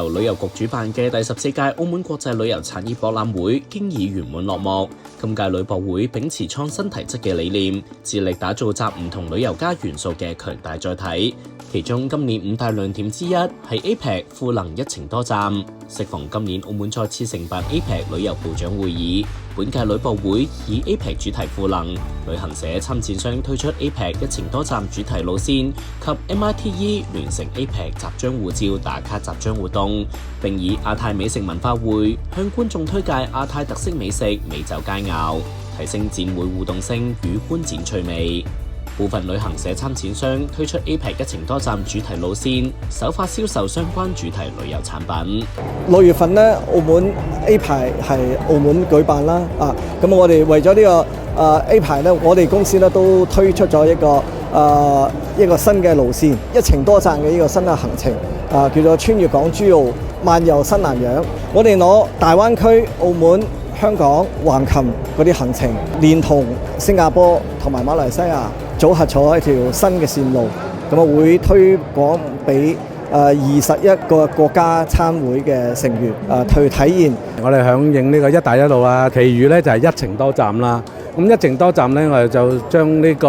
由旅遊局主辦嘅第14屆澳門國際旅遊產業博覽會經已圓滿落幕。今屆旅博會秉持創新提質嘅理念，致力打造集唔同旅遊加元素嘅強大載體。其中今年5大亮點之一係 APEC 賦能一程多站。適逢今年澳門再次承辦 APEC 旅遊部長會議，本屆旅博會以 APEC 主題賦能，旅行社參展商推出 APEC 一程多站主題路線及 MITE 聯成 APEC 集章護照打卡集章活動，並以亞太美食文化會向觀眾推介亞太特色美食美酒佳肴，提升展會互動性與觀展趣味。部分旅行社參展商推出 APEC 一程多站主題路線，首發銷售相關主題旅遊產品。6月份咧，澳門 APEC 係澳門舉辦啦，咁我哋為咗呢個APEC 咧，我哋公司咧都推出咗一個新嘅路線，一程多站嘅呢個新嘅行程，叫做穿越港珠澳漫遊新南洋。我哋攞大灣區、澳門、香港、橫琴嗰啲行程，連同新加坡同埋馬來西亞組合咗一條新嘅線路，咁啊會推廣俾21個國家參會嘅成員去體驗。我哋響應呢個一帶一路啦，其餘咧就係一程多站啦。咁一程多站咧，我哋就將呢個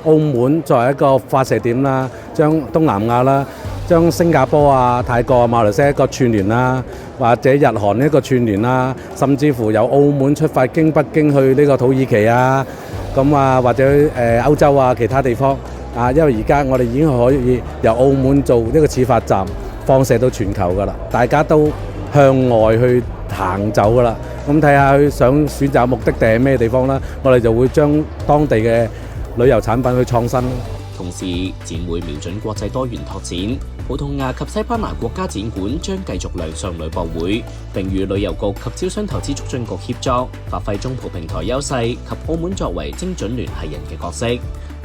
澳門作為一個發射點啦，將東南亞啦，將新加坡啊、泰國啊、馬來西亞一個串聯啦，或者日韓一個串聯啦，甚至乎由澳門出發經北京去呢個土耳其啊，咁啊或者歐洲啊其他地方啊，因為而家我哋已經可以由澳門做一個始發站，放射到全球㗎啦，大家都向外去行走㗎啦。咁睇下佢想選擇目的地係咩地方啦，我哋就會將當地嘅旅遊產品去創新。同時，展會瞄準國際多元拓展，葡萄牙及西班牙國家展館將繼續亮相旅博會，並與旅遊局及招商投資促進局協作，發揮中葡平台優勢及澳門作為精準聯繫人嘅角色。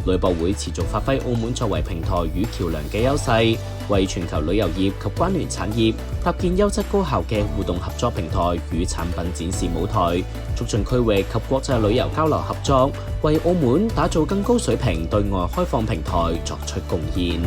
旅博會持續發揮澳門作為平台與橋梁嘅優勢，為全球旅遊業及關聯產業搭建優質高效嘅互動合作平台與產品展示舞台，促進區域及國際旅遊交流合作，為澳門打造更高水平對外開放平台作出貢獻。